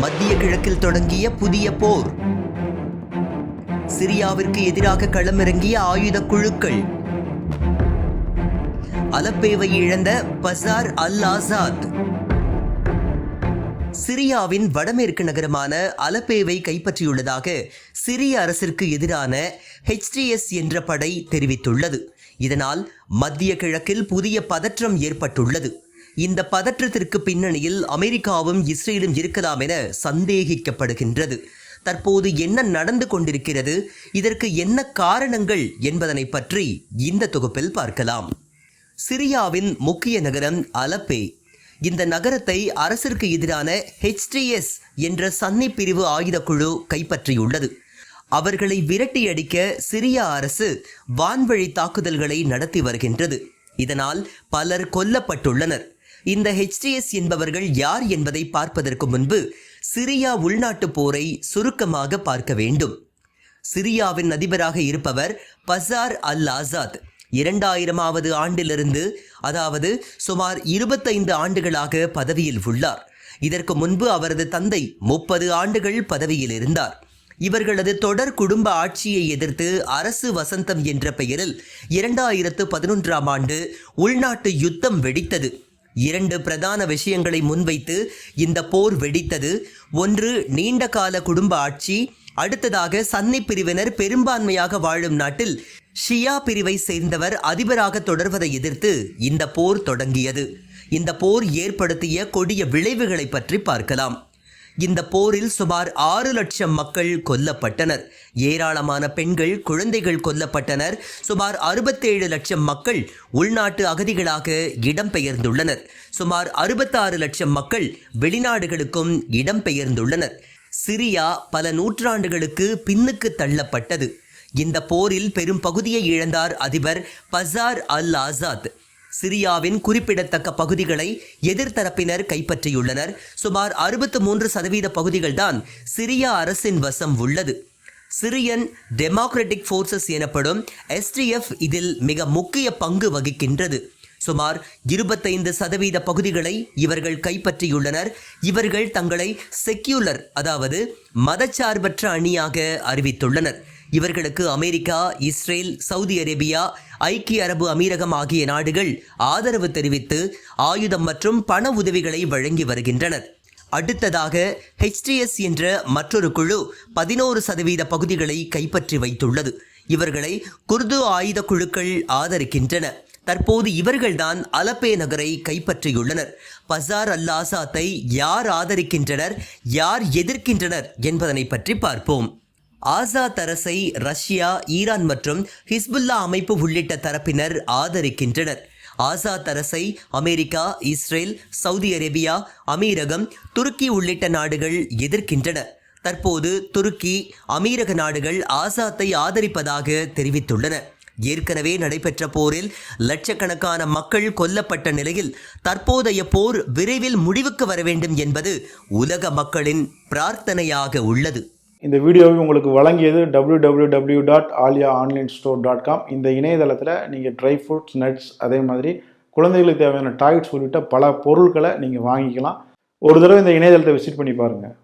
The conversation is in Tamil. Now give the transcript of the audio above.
மத்திய கிழக்கில் தொடங்கிய புதிய போர். சிரியாவிற்கு எதிராக களமிறங்கிய ஆயுத குழுக்கள். அலப்பேவை இழந்த பசார் அல் ஆசாத். சிரியாவின் வடமேற்கு நகரமான அலப்பேவை கைப்பற்றியுள்ளதாக சிரிய அரசிற்கு எதிரான HTS என்ற படை தெரிவித்துள்ளது. இதனால் மத்திய கிழக்கில் புதிய பதற்றம் ஏற்பட்டுள்ளது. இந்த பதற்றத்திற்கு பின்னணியில் அமெரிக்காவும் இஸ்ரேலும் இருக்கலாம் என சந்தேகிக்கப்படுகின்றது. தற்போது என்ன நடந்து கொண்டிருக்கிறது, இதற்கு என்ன காரணங்கள் என்பதனை பற்றி இந்த தொகுப்பில் பார்க்கலாம். சிரியாவின் முக்கிய நகரம் அலப்பே. இந்த நகரத்தை அரசிற்கு எதிரான HTS என்ற சன்னி பிரிவு ஆயுதக்குழு கைப்பற்றியுள்ளது. அவர்களை விரட்டியடிக்க சிரிய அரசு வான்வழி தாக்குதல்களை நடத்தி வருகின்றது. இதனால் பலர் கொல்லப்பட்டுள்ளனர். இந்த HTS என்பவர்கள் யார் என்பதை பார்ப்பதற்கு முன்பு சிரியா உள்நாட்டு போரை சுருக்கமாக பார்க்க வேண்டும். சிரியாவின் அதிபராக இருப்பவர் பசார் அல் ஆசாத் 2000வது ஆண்டிலிருந்து, அதாவது சுமார் 25 ஆண்டுகளாக பதவியில் உள்ளார். இதற்கு முன்பு அவரது தந்தை 30 ஆண்டுகள் பதவியில் இருந்தார். இவர்களது தொடர் குடும்ப ஆட்சியை எதிர்த்து அரசு வசந்தம் என்ற பெயரில் 2011ஆம் ஆண்டு உள்நாட்டு யுத்தம் வெடித்தது. 2 பிரதான விஷயங்களை முன்வைத்து இந்த போர் வெடித்தது. ஒன்று, நீண்ட கால குடும்ப ஆட்சி. அடுத்ததாக சன்னி பிரிவினர் பெரும்பான்மையாக வாழும் நாட்டில் ஷியா பிரிவை சேர்ந்தவர் அதிபராக தொடர்வதை எதிர்த்து இந்த போர் தொடங்கியது. இந்த போர் ஏற்படுத்திய கொடிய விளைவுகளை பற்றி பார்க்கலாம். இந்த போரில் சுமார் 6 லட்சம் மக்கள் கொல்லப்பட்டனர். ஏராளமான பெண்கள், குழந்தைகள் கொல்லப்பட்டனர். சுமார் 67 லட்சம் மக்கள் உள்நாட்டு அகதிகளாக இடம்பெயர்ந்துள்ளனர். சுமார் 66 லட்சம் மக்கள் வெளிநாடுகளுக்கும் இடம்பெயர்ந்துள்ளனர். சிரியா பல நூற்றாண்டுகளுக்கு பின்னுக்கு தள்ளப்பட்டது. இந்த போரில் பெரும் பகுதியை இழந்தார் அதிபர் பசார் அல் ஆசாத். சிரியாவின் குறிப்பிடத்தக்க பகுதிகளை எதிர்த்தரப்பினர் கைப்பற்றியுள்ளனர். சுமார் 63% பகுதிகள்தான் சிரியா அரசின் வசம் உள்ளது. சிரியன் டெமோக்ராட்டிக் ஃபோர்சஸ் எனப்படும் SDF இதில் மிக முக்கிய பங்கு வகிக்கின்றது. சுமார் 25% பகுதிகளை இவர்கள் கைப்பற்றியுள்ளனர். இவர்கள் தங்களை செக்யூலர், அதாவது மதச்சார்பற்ற அணியாக அறிவித்துள்ளனர். இவர்களுக்கு அமெரிக்கா, இஸ்ரேல், சவுதி அரேபியா, ஐக்கிய அரபு அமீரகம் ஆகிய நாடுகள் ஆதரவு தெரிவித்து ஆயுதம் மற்றும் பண உதவிகளை வழங்கி வருகின்றனர். அடுத்ததாக HTS என்ற மற்றொரு குழு 11% பகுதிகளை கைப்பற்றி வைத்துள்ளது. இவர்களை குர்து ஆயுத குழுக்கள் ஆதரிக்கின்றன. தற்போது இவர்கள்தான் அலப்பே நகரை கைப்பற்றியுள்ளனர். பசார் அல் ஆசாத்தை யார் ஆதரிக்கின்றனர், யார் எதிர்க்கின்றனர் என்பதனை பற்றி பார்ப்போம். ஆசாத் அரசை ரஷ்யா, ஈரான் மற்றும் ஹிஸ்புல்லா அமைப்பு உள்ளிட்ட தரப்பினர் ஆதரிக்கின்றனர். ஆசாத் அரசை அமெரிக்கா, இஸ்ரேல், சவுதி அரேபியா, அமீரகம், துருக்கி உள்ளிட்ட நாடுகள் எதிர்க்கின்றன. தற்போது துருக்கி, அமீரக நாடுகள் ஆசாத்தை ஆதரிப்பதாக தெரிவித்துள்ளன. ஏற்கனவே நடைபெற்ற போரில் லட்சக்கணக்கான மக்கள் கொல்லப்பட்ட நிலையில் தற்போதைய போர் விரைவில் முடிவுக்கு வர வேண்டும் என்பது உலக மக்களின் பிரார்த்தனையாக உள்ளது. இந்த வீடியோவை உங்களுக்கு வழங்கியது www.aliaonlinestore.com. இந்த இணையதளத்தில் நீங்கள் ட்ரை ஃப்ரூட்ஸ், நட்ஸ், அதே மாதிரி குழந்தைகளுக்கு தேவையான டாய்ஸ் உள்ளிட்ட பல பொருட்களை நீங்கள் வாங்கிக்கலாம். ஒரு தடவை இந்த இணையதளத்தை விசிட் பண்ணி பாருங்கள்.